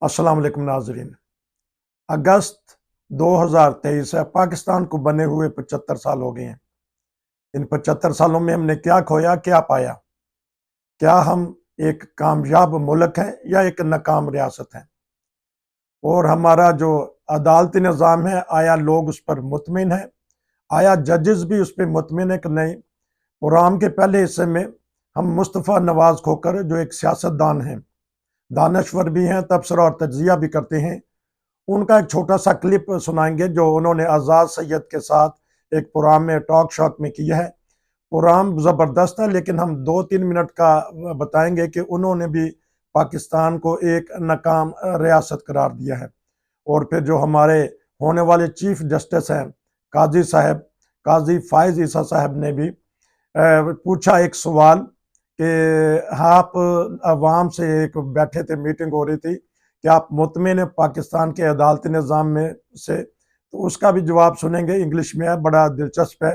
अस्सलाम वालेकुम नाजरीन। अगस्त 2023 है। पाकिस्तान को बने हुए 75 साल हो गए हैं। इन 75 सालों में हमने क्या खोया, क्या पाया? क्या हम एक कामयाब मुल्क हैं या एक नाकाम रियासत है? और हमारा जो अदालती निज़ाम है, आया लोग उस पर मुतमिन है? आया जजेस भी उस पर मुतमिन है कि नहीं? प्रोग्राम के पहले हिस्से में हम मुस्तफ़ा नवाज खोकर, जो एक सियासतदान हैं, दानश्वर भी हैं, तबसरा और तज्जिया भी करते हैं, उनका एक छोटा सा क्लिप सुनाएंगे जो उन्होंने आज़ाद सैयद के साथ एक प्रोग्राम में, टॉक शॉक में किया है। प्रोग्राम ज़बरदस्त है, लेकिन हम 2-3 मिनट का बताएंगे कि उन्होंने भी पाकिस्तान को एक नाकाम रियासत करार दिया है। और फिर जो हमारे होने वाले चीफ जस्टिस हैं, काजी साहब, काजी फायज ईसा साहब ने भी पूछा एक सवाल कि आप अवाम से एक बैठे थे, मीटिंग हो रही थी कि आप मुतमिन हैं पाकिस्तान के अदालती निज़ाम में से, तो उसका भी जवाब सुनेंगे। इंग्लिश में है, बड़ा दिलचस्प है।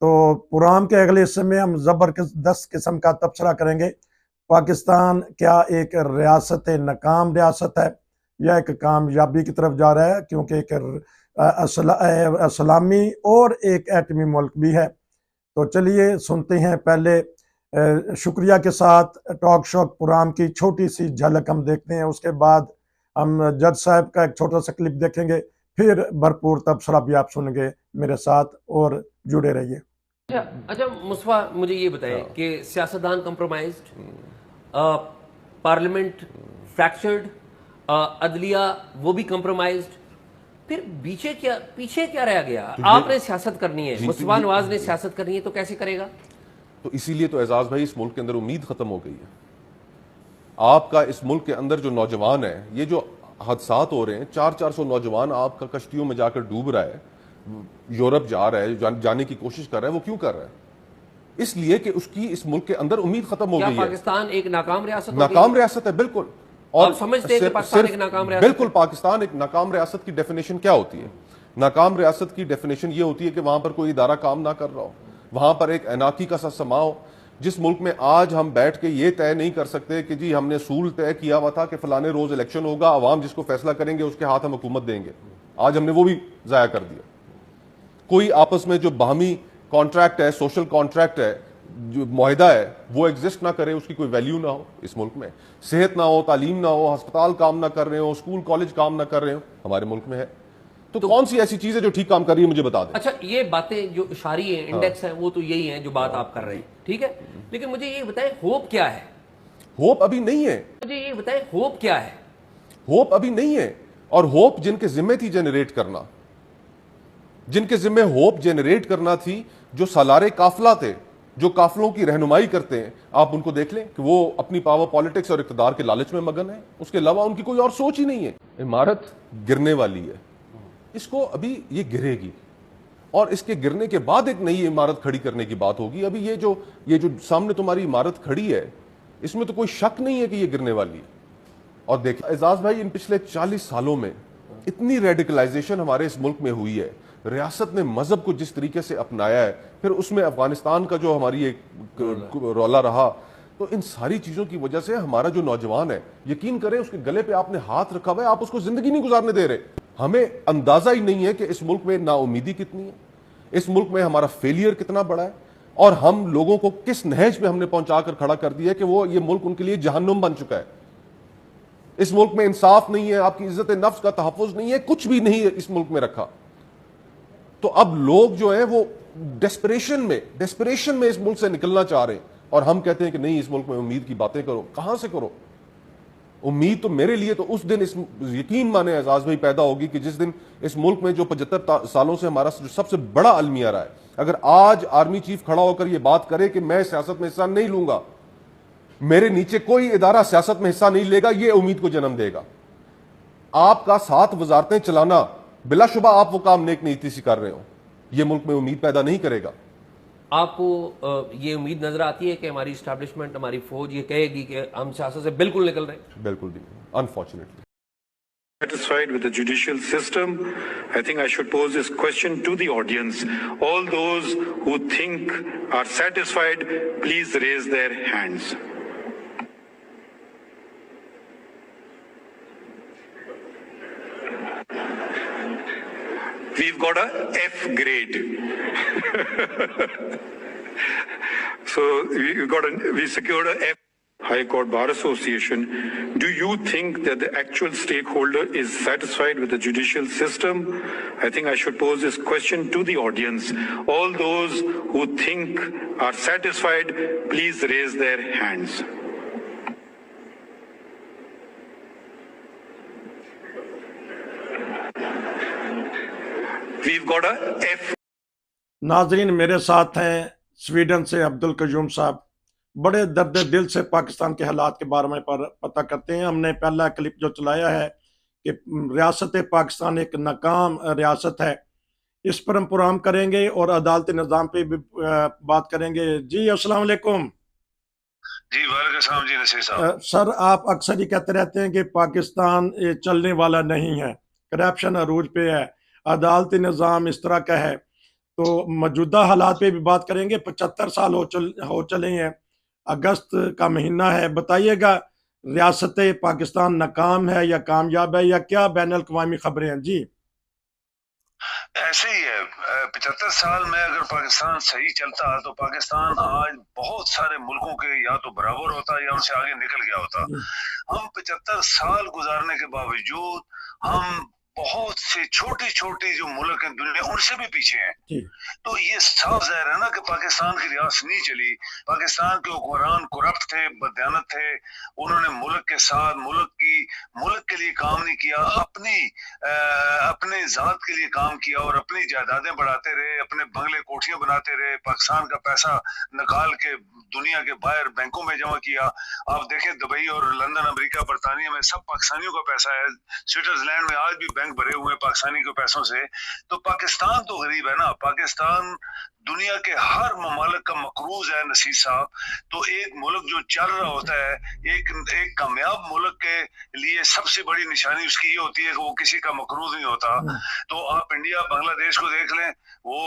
तो प्रोग्राम के अगले हिस्से में हम ज़बरदस्त किस्म का तबसरा करेंगे। पाकिस्तान क्या एक रियासत नाकाम रियासत है या एक कामयाबी की तरफ जा रहा है, क्योंकि एक इस्लामी और एक एटमी मुल्क भी है। तो चलिए सुनते हैं। पहले शुक्रिया के साथ टॉक शॉक प्रोग्राम की छोटी सी झलक हम देखते हैं, उसके बाद हम जज साहब का एक छोटा सा क्लिप देखेंगे, फिर भरपूर तबसरा भी आप सुनेंगे मेरे साथ, और जुड़े रहिए। अच्छा अच्छा मुस्तफा, मुझे ये बताएं कि सियासतदान कंप्रोमाइज्ड, पार्लियामेंट फ्रैक्चर्ड, अदलिया वो भी कंप्रोमाइज्ड, फिर पीछे क्या रह गया? आपने सियासत करनी है, मुस्तफा नवाज ने सियासत करनी है, तो कैसे करेगा? तो इसीलिए तो एजाज भाई, इस मुल्क के अंदर उम्मीद खत्म हो गई है। आपका इस मुल्क के अंदर जो नौजवान है, ये जो हादसात हो रहे हैं, 400 नौजवान आपका कश्तियों में जाकर डूब रहा है, यूरोप जा रहा है, जाने की कोशिश कर रहा है, वो क्यों कर रहा है? इसलिए कि उसकी इस मुल्क के अंदर उम्मीद खत्म हो गई है। पाकिस्तान एक नाकाम रियासत रियासत है, बिल्कुल। और समझते हैं कि पाकिस्तान एक नाकाम रियासत? बिल्कुल। पाकिस्तान एक नाकाम रियासत की डेफिनेशन क्या होती है? नाकाम रियासत की डेफिनेशन ये होती है कि वहां पर कोई इदारा काम ना कर रहा हो, वहां पर एक अनाकी का सा समा हो। जिस मुल्क में आज हम बैठ के ये तय नहीं कर सकते कि जी हमने सूल तय किया हुआ था कि फलाने रोज इलेक्शन होगा, अवाम जिसको फैसला करेंगे उसके हाथ हम हुकूमत देंगे, आज हमने वो भी जाया कर दिया। कोई आपस में जो बाहमी कॉन्ट्रैक्ट है, सोशल कॉन्ट्रैक्ट है, जो मुआहिदा है, वो एग्जिस्ट ना करे, उसकी कोई वैल्यू ना हो इस मुल्क में। सेहत ना हो, तालीम ना हो, अस्पताल काम ना कर रहे हो, स्कूल कॉलेज काम ना कर रहे हो, हमारे मुल्क में है। तो कौन सी ऐसी चीज है जो ठीक काम कर रही है, मुझे बता दें। अच्छा, ये बातें जो इशारी है, इंडेक्स है, वो तो यही है जो बात आप कर रहे हैं, ठीक है, लेकिन मुझे ये बताएं होप क्या है? होप अभी नहीं है। मुझे ये बताएं होप क्या है? होप अभी नहीं है। और होप जिनके जिम्मे थी जनरेट करना, जिनके जिम्मे होप जनरेट करना थी, जो सालारे काफिला थे, जो काफिलों की रहनुमाई करते हैं, आप उनको देख लें कि वो अपनी पावर पॉलिटिक्स और इक़्तिदार के लालच में मगन है, उसके अलावा उनकी कोई और सोच ही नहीं है। इमारत गिरने वाली है, इसको अभी ये गिरेगी और इसके गिरने के बाद एक नई इमारत खड़ी करने की बात होगी। अभी ये जो सामने तुम्हारी इमारत खड़ी है, इसमें तो कोई शक नहीं है कि ये गिरने वाली है। और देखिए एजाज भाई, इन पिछले 40 सालों में इतनी रेडिकलाइजेशन हमारे इस मुल्क में हुई है, रियासत ने मजहब को जिस तरीके से अपनाया है, फिर उसमें अफगानिस्तान का जो हमारी एक रौला रहा, तो इन सारी चीजों की वजह से हमारा जो नौजवान है, यकीन करें उसके गले पे आपने हाथ रखा हुआ है, आप उसको जिंदगी नहीं गुजारने दे रहे। हमें अंदाजा ही नहीं है कि इस मुल्क में नाउमीदी कितनी है, इस मुल्क में हमारा फेलियर कितना बड़ा है, और हम लोगों को किस नहज पे हमने पहुंचाकर खड़ा कर दिया कि वो ये मुल्क उनके लिए जहन्नुम बन चुका है। इस मुल्क में इंसाफ नहीं है, आपकी इज्जत नफ्स का तहफ़्फ़ुज़ नहीं है, कुछ भी नहीं है इस मुल्क में रखा। तो अब लोग जो है वो डेस्परेशन में इस मुल्क से निकलना चाह रहे हैं, और हम कहते हैं कि नहीं, इस मुल्क में उम्मीद की बातें करो। कहां से करो उम्मीद? तो मेरे लिए तो उस दिन, इस यकीन माने एजाज भाई, पैदा होगी कि जिस दिन इस मुल्क में जो 75 सालों से हमारा जो सबसे बड़ा अलमिया रहा है, अगर आज आर्मी चीफ खड़ा होकर यह बात करे कि मैं सियासत में हिस्सा नहीं लूंगा, मेरे नीचे कोई इदारा सियासत में हिस्सा नहीं लेगा, यह उम्मीद को जन्म देगा। आपका 7 वजारतें चलाना, बिलाशुबा आप वो काम नेक नीति से कर रहे हो, यह मुल्क में उम्मीद पैदा नहीं करेगा। आपको ये उम्मीद नजर आती है कि हमारी स्टैब्लिशमेंट, हमारी फौज ये कहेगी कि हम सियासत से बिल्कुल निकल रहे हैं? बिल्कुल भी नहीं, unfortunately. Satisfied with the judicial system? I think I should pose this question to the audience. All those who think are satisfied, please raise their hands. we've got a F grade. So we secured a F. High Court Bar Association, do you think that the actual stakeholder is satisfied with the judicial system? I think I should pose this question to the audience. All those who think are satisfied, please raise their hands. We've got a F. नाजरीन, मेरे साथ हैं Sweden से अब्दुल कयूम साहब। बड़े दर्द दिल से पाकिस्तान के हालात के बारे में पता करते हैं। हमने पहला क्लिप जो चलाया है कि रियासत पाकिस्तान एक नाकाम रियासत है, इस पर हम प्रोग्राम करेंगे और अदालती निज़ाम पे भी बात करेंगे। जी अस्सलाम वालेकुम। जी वालेकुम सलाम जी नसीर साहब। सर, आप अक्सर ही कहते रहते हैं कि पाकिस्तान ये चलने वाला नहीं है, करप्शन अरूज पे है, अदालती निज़ाम इस तरह का है। तो मौजूदा हालात पे भी बात करेंगे। 75 साल हो चले हैं, अगस्त का महीना है। बताइएगा, रियासत पाकिस्तान नाकाम है या कामयाब है, या क्या बैन अल-अक़वामी खबरें हैं? जी ऐसे ही है। 75 साल में अगर पाकिस्तान सही चलता तो पाकिस्तान आज बहुत सारे मुल्कों के या तो बराबर होता या उनसे आगे निकल गया होता। हम 75 साल गुजारने के बावजूद हम बहुत से छोटी छोटी जो मुल्क हैं दुनिया उनसे भी पीछे हैं। तो ये साफ जाहिर है ना कि पाकिस्तान की रियासत नहीं चली। पाकिस्तान के हुक्मरान करप्ट थे, बदयानत थे। उन्होंने मुल्क के साथ मुल्क के लिए काम नहीं किया, अपने जात के लिए काम किया और अपनी जायदादें बढ़ाते रहे, अपने बंगले कोठियां बनाते रहे, पाकिस्तान का पैसा निकाल के दुनिया के बाहर बैंकों में जमा किया। आप देखें दुबई और लंदन, अमेरिका, बरतानिया में सब पाकिस्तानियों का पैसा है। स्विट्जरलैंड में आज भी बैंक भरे हुए हैं पाकिस्तानी के पैसों से। तो पाकिस्तान तो गरीब है ना। पाकिस्तान दुनिया के हर ममालिक का मकरूज है नसीर साहब। तो एक मुल्क जो चल रहा होता है, एक कामयाब मुल्क के लिए सबसे बड़ी निशानी उसकी ये होती है कि वो किसी का मकरूज नहीं होता। तो आप इंडिया बांग्लादेश को देख लें, वो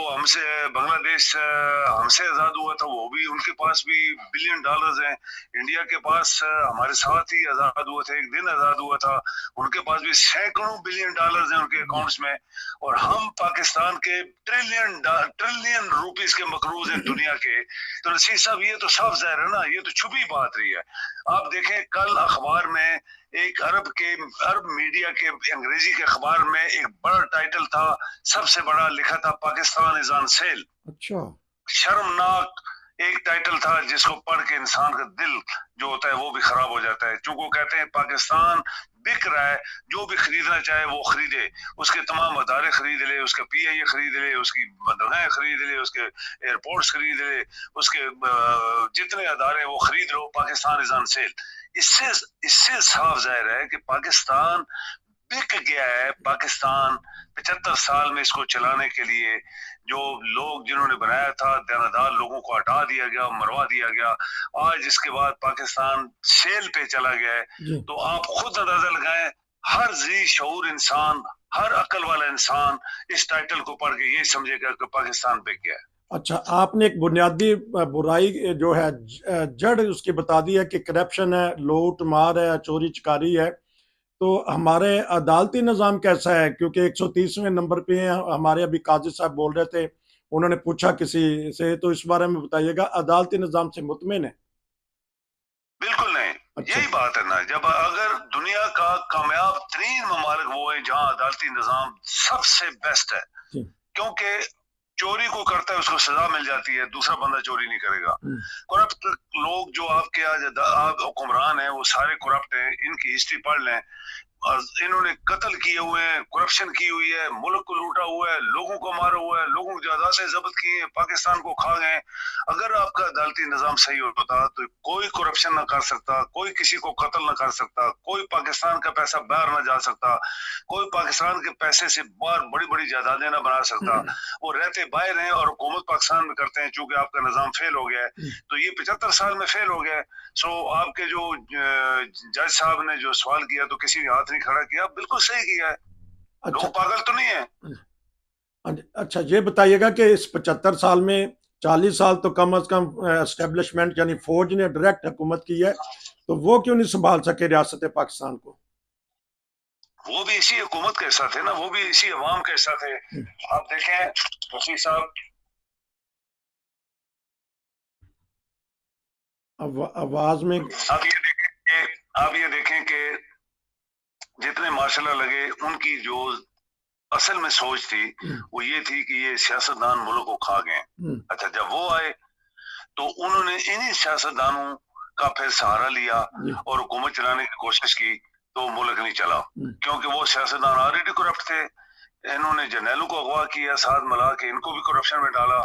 बांग्लादेश हमसे आजाद हुआ था, वो भी उनके पास भी $बिलियन हैं। इंडिया के पास हमारे साथ ही आजाद हुआ था, एक दिन आजाद हुआ था, उनके पास भी सैकड़ों $बिलियन हैं उनके अकाउंट्स में। और हम पाकिस्तान के ट्रिलियन रुपीस के मकरूज हैं दुनिया के। तो नसीर साहब, ये तो साफ जाहिर है ना, ये तो छुपी बात रही है। आप देखें, कल अखबार में एक अरब मीडिया के अंग्रेजी के अखबार में एक बड़ा टाइटल था, सबसे बड़ा लिखा था पाकिस्तान इज ऑन सेल। अच्छा, शर्मनाक एक टाइटल था जिसको पढ़ के इंसान का दिल जो होता है वो भी खराब हो जाता है। क्योंकि वो कहते हैं पाकिस्तान बिक रहा है, जो भी खरीदना चाहे वो खरीदे, उसके तमाम अदारे खरीद ले, उसका PIA खरीद ले, उसकी बंदरगाहें खरीद ले, उसके एयरपोर्ट्स खरीद ले, उसके जितने अदारे वो खरीद लो, पाकिस्तान इज ऑन सेल। इससे साफ जाहिर है कि पाकिस्तान बिक गया है। पाकिस्तान 75 साल में इसको चलाने के लिए जो लोग जिन्होंने बनाया था, देनदार लोगों को हटा दिया गया, मरवा दिया गया। आज इसके बाद पाकिस्तान सेल पे चला गया है। तो आप खुद अंदाजा लगाएं, हर जी शऊर इंसान, हर अक्ल वाला इंसान इस टाइटल को पढ़ के ये समझेगा कि पाकिस्तान बिक गया है। अच्छा, आपने एक बुनियादी बुराई जो है जड़ उसकी बता दी है कि करप्शन है, लूट मार है, चोरी चकारी है। तो हमारे अदालती निज़ाम कैसा है? क्योंकि 130वें नंबर पे हैं हमारे। अभी काजी साहब बोल रहे थे, उन्होंने पूछा किसी से, तो इस बारे में बताइएगा, अदालती निज़ाम से मुतमिन है? बिल्कुल नहीं। अच्छा। यही बात है ना, जब अगर दुनिया का कामयाब तरीन ममालिक वो है जहाँ अदालती निज़ाम सबसे बेस्ट है। क्योंकि चोरी को करता है उसको सजा मिल जाती है, दूसरा बंदा चोरी नहीं करेगा। करप्ट लोग जो आपके आज हुक्मरान हैं वो सारे करप्ट हैं। इनकी हिस्ट्री पढ़ लें, इन्होंने कत्ल किए हुए हैं, करप्शन की हुई है, मुल्क को लूटा हुआ है, लोगों को मारा हुआ है, लोगों की जायदादें जब्त की हैं, पाकिस्तान को खा गए। अगर आपका अदालती निज़ाम सही होता तो कोई करप्शन ना कर सकता, कोई किसी को कत्ल ना कर सकता, कोई पाकिस्तान का पैसा बाहर ना जा सकता, कोई पाकिस्तान के पैसे से बाहर बड़ी बड़ी जायदादें ना बना सकता। वो रहते बाहर हैं और हुकूमत पाकिस्तान में करते हैं। चूंकि आपका निज़ाम फेल हो गया है, तो ये 75 साल में फेल हो गया है। सो आपके जो जज साहब ने जो सवाल किया तो किसी ने हाथ नहीं खड़ा किया, बिल्कुल सही किया है। अच्छा, लोग पागल तो नहीं है। अच्छा, ये बताइएगा कि इस 75 साल में 40 साल तो कम अज कम एस्टेब्लिशमेंट यानी फौज ने डायरेक्ट हुकूमत की है, तो वो क्यों नहीं संभाल सके रियासत पाकिस्तान को? वो भी इसी हुकूमत के साथ थे ना, वो भी इसी अवाम के साथ थे। आप देखें रफी साहब, आवाज में आप ये देखें कि जितने मार्शल लगे, उनकी जो असल में सोच थी वो ये थी कि ये सियासतदान मुल्क को खा गए। अच्छा, जब वो आए तो उन्होंने इन्हीं सियासतदानों का फिर सहारा लिया और हुकूमत चलाने की कोशिश की, तो मुल्क नहीं चला, क्योंकि वो सियासतदान ऑलरेडी करप्ट थे। इन्होंने जर्नैलों को अगवा किया, साथ मिला के इनको भी करप्शन में डाला,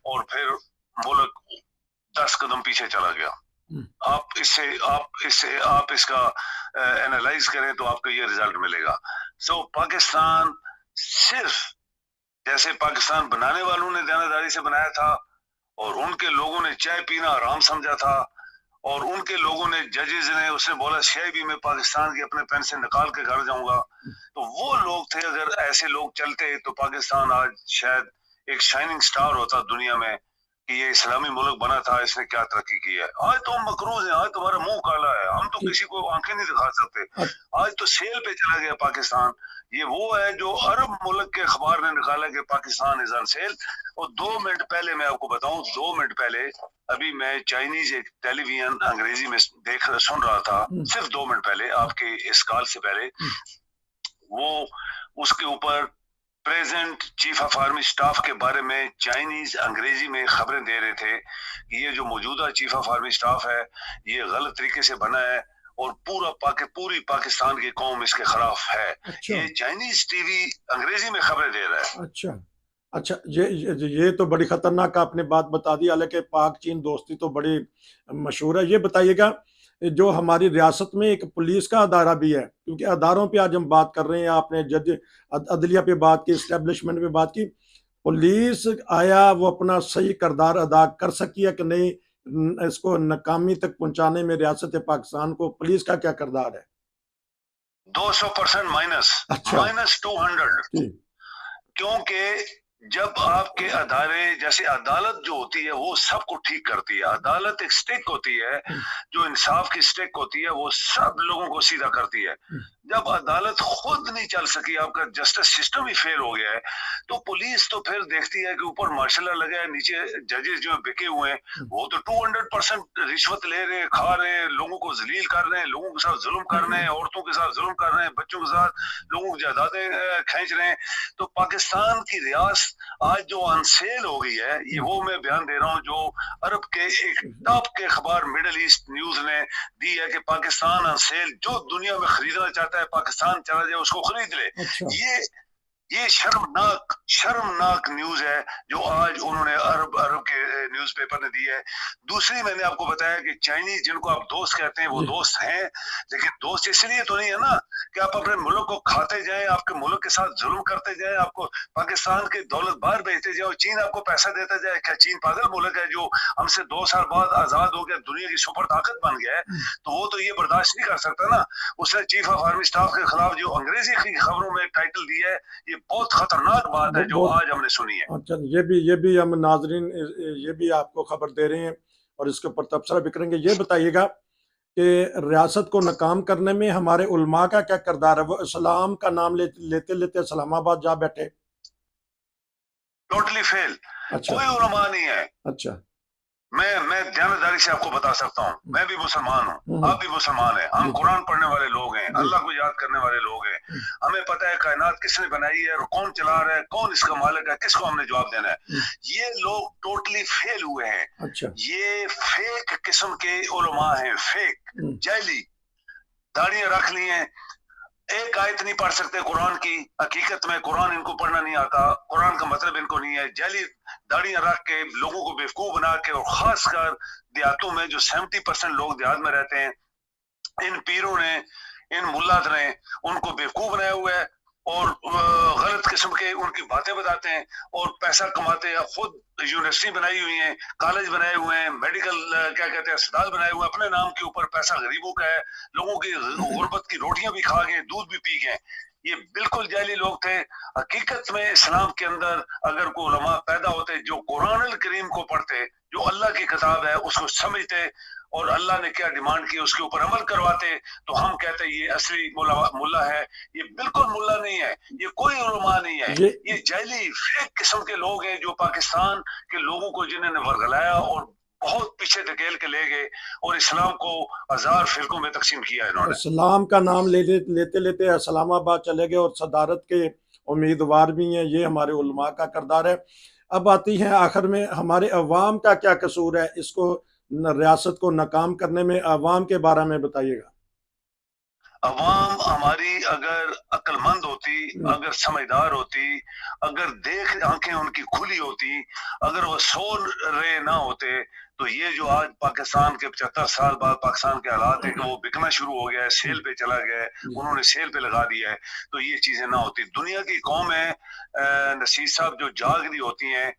और फिर मुल्क 10 कदम पीछे चला गया। आप इसका एनालाइज करें तो आपको ये रिजल्ट मिलेगा। सो पाकिस्तान सिर्फ जैसे पाकिस्तान बनाने वालों ने दानेदारी से बनाया था, और उनके लोगों ने चाय पीना आराम समझा था, और उनके लोगों ने, जजेस ने, उसने बोला सीआईबी में पाकिस्तान के अपने पेन से निकाल के घर जाऊंगा, तो वो लोग थे। अगर ऐसे लोग चलते तो पाकिस्तान आज शायद एक शाइनिंग स्टार होता दुनिया में कि ये इस्लामी मुल्क बना था, इसने क्या तरक्की की है। आज तो हम मकरूज हैं, आज तुम्हारा मुंह काला है, हम तो किसी को आंखें नहीं दिखा सकते। आज तो सेल पे चला गया पाकिस्तान। ये वो है जो अरब मुल्क के अखबार ने निकाला कि पाकिस्तान इज ऑन सेल। और 2 मिनट पहले मैं आपको बताऊं, 2 मिनट पहले अभी मैं चाइनीज एक टेलीविजन अंग्रेजी में सुन रहा था, सिर्फ 2 मिनट पहले, आपके इस कॉल से पहले, वो उसके ऊपर present chief of army staff के बारे में चाइनीज अंग्रेजी में खबरें दे रहे थे कि ये जो मौजूदा चीफ ऑफ आर्मी स्टाफ है ये गलत तरीके से बना है, और पूरी पाकिस्तान की कौम इसके खिलाफ है। अच्छा। ये चाइनीज टीवी अंग्रेजी में खबरें दे रहा है। अच्छा, ये तो बड़ी खतरनाक आपने बात बता दी। हालांकि पाक चीन दोस्ती तो बड़ी मशहूर है। ये बताइएगा, जो हमारी रियासत में एक पुलिस का अदारा भी है, क्योंकि अदारों पे आज हम बात कर रहे हैं, आपने जज अदलिया पे बात की, इस्टेब्लिशमेंट पे बात की, पुलिस आया वो अपना सही किरदार अदा कर सकी है कि नहीं, इसको नाकामी तक पहुंचाने में रियासत पाकिस्तान को पुलिस का क्या किरदार है? 200% माइनस। अच्छा। -200। क्योंकि जब आपके अदारे, जैसे अदालत जो होती है वो सबको ठीक करती है, अदालत एक स्टिक होती है, जो इंसाफ की स्टिक होती है, वो सब लोगों को सीधा करती है। जब अदालत खुद नहीं चल सकी, आपका जस्टिस सिस्टम ही फेल हो गया है, तो पुलिस तो फिर देखती है कि ऊपर मार्शल लगा है, नीचे जजेस जो बिके हुए हैं, वो तो 200% रिश्वत ले रहे हैं, खा रहे हैं, लोगों को जलील कर रहे हैं, लोगों के साथ जुल्म कर रहे हैं, औरतों के साथ जुल्म कर रहे हैं, बच्चों के साथ लोगों की जायदादें खींच रहे हैं। तो पाकिस्तान की रियासत आज जो अनसेल हो गई है, ये वो मैं बयान दे रहा हूँ जो अरब के एक टॉप के अखबार मिडिल ईस्ट न्यूज ने दी है कि पाकिस्तान अनसेल, जो दुनिया में खरीदना चाहता है पाकिस्तान चला जाए उसको खरीद ले। अच्छा। ये शर्मनाक न्यूज है जो आज उन्होंने अरब के न्यूज़पेपर ने दी है। दूसरी, मैंने आपको बताया कि चाइनीज जिनको आप दोस्त कहते हैं वो दोस्त हैं, लेकिन दोस्त इसलिए तो नहीं है ना कि आप अपने मुल्क को खाते जाएं, आपके मुल्क के साथ जुल्म करते जाएं, आपको पाकिस्तान की दौलत बाहर भेजते जाओ, चीन आपको पैसा देता जाए। क्या चीन पागल मुल्क है जो हमसे 2 साल बाद आजाद हो गया, दुनिया की सुपर ताकत बन गया है? तो वो तो ये बर्दाश्त नहीं कर सकता ना। उसने चीफ ऑफ आर्मी स्टाफ के खिलाफ जो अंग्रेजी की खबरों में टाइटल दिया है, ये बहुत खतरनाक बात है जो आज हमने सुनी है। अच्छा, ये भी हम नाजरीन ये भी आपको खबर दे रहे हैं और इसके ऊपर तबसरा भी करेंगे। ये बताइएगा कि रियासत को नाकाम करने में हमारे उलमा का क्या किरदार है? वो इस्लाम का नाम लेते लेते इस्लामाबाद जा बैठे। Totally fail. अच्छा। कोई उलमा नहीं है। अच्छा। मैं ध्यानदारी से आपको बता सकता हूँ, मैं भी मुसलमान हूँ, आप भी मुसलमान हैं, हम कुरान पढ़ने वाले लोग हैं, अल्लाह को याद करने वाले लोग हैं। हमें पता है कायनात किसने बनाई है और कौन चला रहा है, कौन इसका मालिक है, किसको हमने जवाब देना है। ये लोग टोटली फेल हुए हैं। अच्छा। ये फेक किस्म के उलमा हैं, फेक, जाली, दाढ़ियां रख ली हैं, एक आयत नहीं पढ़ सकते कुरान की। हकीकत में कुरान इनको पढ़ना नहीं आता, कुरान का मतलब इनको नहीं है। जाली दाढ़ियां रख के लोगों को बेवकूफ बना के, और खासकर देहातों में जो 70% लोग देहात में रहते हैं, इन पीरों ने, इन मुल्लात ने उनको बेवकूफ बनाया हुआ है, और गलत किस्म के उनकी बातें बताते हैं और पैसा कमाते हैं। खुद यूनिवर्सिटी बनाई हुई है, कॉलेज बनाए हुए हैं, मेडिकल क्या कहते हैं अस्पताल बनाए हुए हैं, अपने नाम के ऊपर पैसा गरीबों का है, लोगों की गुर्बत की रोटियां भी खा गए, दूध भी पी गए। ये बिल्कुल जाली लोग थे। हकीकत में इस्लाम के अंदर अगर कोई उलमा पैदा होते जो कुरान अल करीम को पढ़ते, जो अल्लाह की किताब है उसको समझते और अल्लाह ने क्या डिमांड की उसके ऊपर अमल करवाते तो हम कहते ये असली मुल्ला है। ये बिल्कुल मुल्ला नहीं है, ये कोई उलमा नहीं है, ये जैली फेक किस्म के लोग हैं जो पाकिस्तान के लोगों को जिन्होंने वर्गलाया और बहुत पीछे धकेल के ले गए और इस्लाम को 1000 फिरकों में तकसीम किया इन्होंने। इस्लाम का नाम लेते लेते इस्लामाबाद चले गए और सदारत के उम्मीदवार भी हैं। ये हमारे उलमा का किरदार है। अब आती है आखिर में हमारे अवाम का क्या कसूर है इसको रियासत को नाकाम करने में? अवाम के बारे में बताइएगा। अवाम हमारी अगर अक्लमंद होती, अगर समझदार होती, अगर आंखें उनकी खुली होती, अगर वो सो रहे ना होते तो ये जो आज पाकिस्तान के 75 साल बाद पाकिस्तान के हालात है कि वो बिकना शुरू हो गया है, सेल पे चला गया है, उन्होंने सेल पे लगा दिया है, तो ये चीजें ना होती। दुनिया की कौम है नसीर साहब, जो जाग रही होती हैं,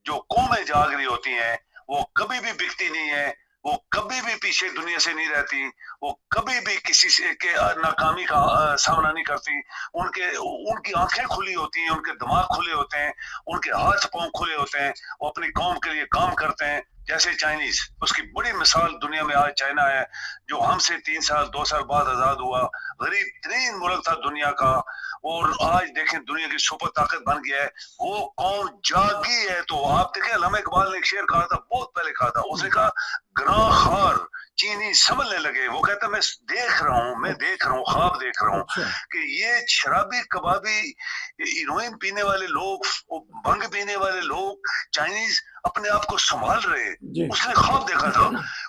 जो कौमें जाग रही होती हैं, वो कभी भी बिकती नहीं है, वो कभी भी पीछे दुनिया से नहीं रहती, वो कभी भी किसी से के नाकामी का सामना नहीं करती। उनकी आंखें खुली होती हैं, उनके दिमाग खुले होते हैं, उनके हाथ पांव खुले होते हैं, वो अपनी कौम के लिए काम करते हैं। जैसे चाइनीज, उसकी बड़ी मिसाल दुनिया में आज चाइना है, जो हमसे 3 साल 2 साल बाद आजाद हुआ, गरीब तरीन मुल्क था दुनिया का, और आज देखें दुनिया की सुपर ताकत बन गया है। वो कौम जागी है। तो आप देखें, अल्लामा इकबाल ने एक शेर कहा था, बहुत पहले कहा था, उसने कहा ग्रां खार चीनी समझने लगे। वो कहता मैं देख रहा हूँ, ख्वाब देख रहा हूँ कि ये शराबी कबाबी हीरोइन पीने वाले लोग, भंग पीने वाले लोग, चाइनीज अपने आप को संभाल रहे। उसने ख्वाब देखा था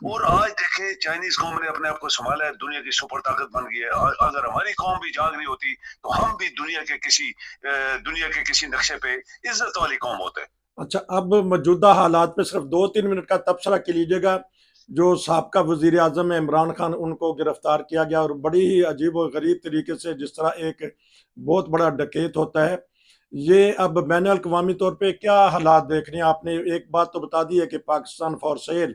और आज देखे चाइनीज कौम ने अपने आप को संभाला है, दुनिया की सुपर ताकत बन गई है। अगर हमारी कौम भी जाग रही होती तो हम भी दुनिया के किसी नक्शे पे इज्जत वाली कौम होते। अच्छा, अब मौजूदा हालात पे सिर्फ 2-3 मिनट का तबसरा कर लीजिएगा। जो साबका वजीर आजम है इमरान खान, उनको गिरफ्तार किया गया और बड़ी ही अजीब और गरीब तरीके से, जिस तरह एक बहुत बड़ा डकैत होता है, ये अब बैन अल-अक़वामी तौर पे क्या हालात देख रहे हैं? आपने एक बात तो बता दी है कि पाकिस्तान फॉर सेल।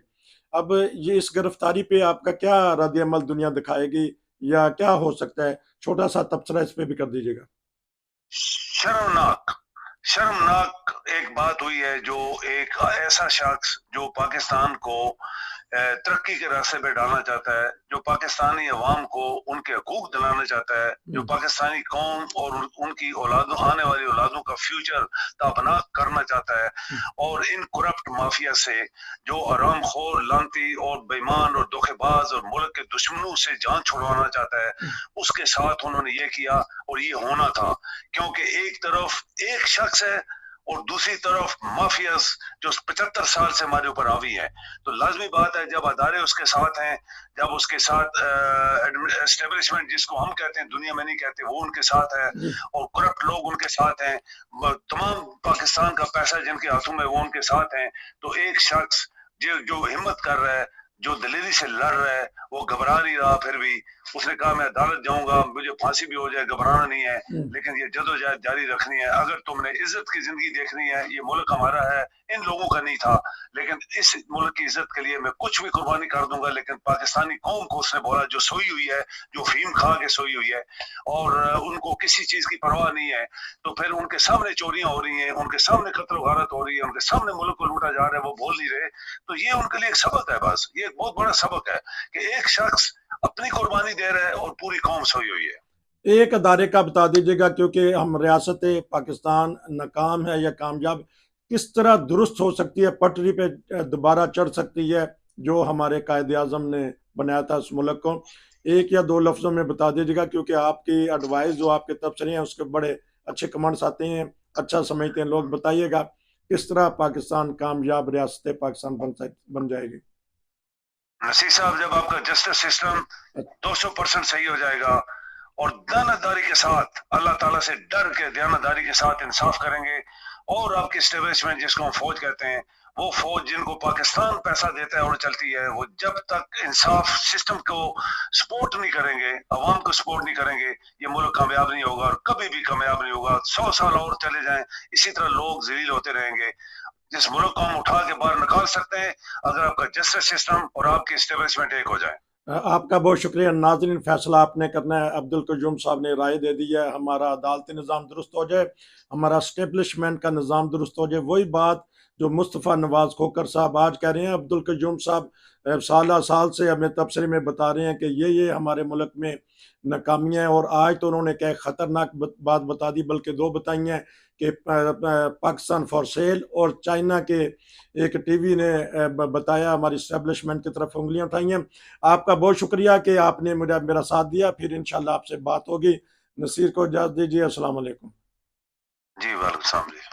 अब ये इस गिरफ्तारी पे आपका क्या रद्द अमल दुनिया दिखाएगी या क्या हो सकता है? छोटा सा तबसरा इस पे भी कर दीजिएगा। शर्मनाक एक बात हुई है, जो एक ऐसा शख्स जो पाकिस्तान को तरक्की के रास्ते पे डालना चाहता है, जो पाकिस्तानी अवाम को उनके हकूक दिलाना चाहता है, जो पाकिस्तानी कौम और उनकी औलादों, आने वाली औलादों का फ्यूचर ताबनाक करना चाहता है, और इन करप्ट माफिया से जो आरामखोर, लानती और बेईमान और धोखेबाज और मुल्क के दुश्मनों से जान छुड़वाना चाहता है, उसके साथ उन्होंने ये किया और ये होना था। क्योंकि एक तरफ एक शख्स है और दूसरी तरफ माफियाज जो 75 साल से हमारे ऊपर हावी है। तो लाजमी बात है, जब अदारे उसके साथ हैं, जब उसके साथ एस्टेब्लिशमेंट जिसको हम कहते हैं, दुनिया में नहीं कहते, वो उनके साथ है और करप्ट लोग उनके साथ हैं, तमाम पाकिस्तान का पैसा जिनके हाथों में वो उनके साथ हैं, तो एक शख्स जो हिम्मत कर रहा है, जो दलेरी से लड़ रहा है, वो घबरा नहीं रहा। फिर भी उसने कहा मैं अदालत जाऊंगा, मुझे फांसी भी हो जाए, घबराना नहीं है, लेकिन ये जदोजहद जारी रखनी है। अगर तुमने इज्जत की जिंदगी देखनी है, ये मुल्क हमारा है, इन लोगों का नहीं था, लेकिन इस मुल्क की इज्जत के लिए मैं कुछ भी कुर्बानी कर दूंगा। लेकिन पाकिस्तानी कौम को उसने बोला, जो सोई हुई है, जो फीम खा के सोई हुई है और उनको किसी चीज की परवाह नहीं है, तो फिर उनके सामने चोरियां हो रही हैं, उनके सामने कत्ल गारत हो रही है, उनके सामने मुल्क को लूटा जा रहा है, वो बोल नहीं रहे। तो ये उनके लिए एक सबक है, बस ये एक बहुत बड़ा सबक है कि एक शख्स अपनी कुर्बानी दे रहा है और पूरी कौम सोई हुई है। एक अदारे का बता दीजिएगा, क्योंकि हम रियासत पाकिस्तान नाकाम है या कामयाब, किस तरह दुरुस्त हो सकती है, पटरी पे दोबारा चढ़ सकती है, जो हमारे कायदे आज़म ने बनाया था इस मुल्क को? एक या दो लफ्ज़ों में बता दीजिएगा, क्योंकि आपकी एडवाइस, जो आपके तबसरे हैं, उसके बड़े अच्छे कमेंट्स आते हैं, अच्छा समझते हैं लोग। बताइएगा किस तरह पाकिस्तान कामयाब रियासत पाकिस्तान बन जाएगी? नसीर साहब, जब आपका जस्टिस सिस्टम 200% सही हो जाएगा और दयानतदारी के साथ, अल्लाह ताला से डर के दयानतदारी के साथ इंसाफ करेंगे, और आपकी एस्टेब्लिशमेंट जिसको हम फौज कहते हैं, वो फौज जिनको पाकिस्तान पैसा देता है और चलती है, वो जब तक इंसाफ सिस्टम को सपोर्ट नहीं करेंगे, अवाम को सपोर्ट नहीं करेंगे, ये मुल्क कामयाब नहीं होगा और कभी भी कामयाब नहीं होगा। 100 साल और चले जाएं, इसी तरह लोग जलील होते रहेंगे। जिस मुल्क को हम उठा के बाहर निकाल सकते हैं अगर आपका जस्टिस सिस्टम और आपकी एस्टेब्लिशमेंट एक हो जाए। आपका बहुत शुक्रिया नाज़रीन। फैसला आपने करना है। अब्दुल कयूम साहब ने राय दे दी है, हमारा अदालती निज़ाम दुरुस्त हो जाए, हमारा एस्टेब्लिशमेंट का निज़ाम दुरुस्त हो जाए। वही बात जो मुस्तफ़ा नवाज खोकर साहब आज कह रहे हैं, अब्दुल कयूम साहब साल से हमें तबसरे में बता रहे हैं कि ये हमारे मुल्क में नाकामियाँ हैं, और आज तो उन्होंने क्या खतरनाक बात बता दी, बल्कि दो बताई हैं कि पाकिस्तान फॉर सेल, और चाइना के एक टीवी ने बताया, हमारी इस्टेब्लिशमेंट की तरफ उंगलियां उठाई हैं। आपका बहुत शुक्रिया कि आपने मेरा साथ दिया। फिर इंशाल्लाह आपसे बात होगी। नसीर को इजाज़त दीजिए। अस्सलाम वालेकुम। जी वालेकुम सलाम जी।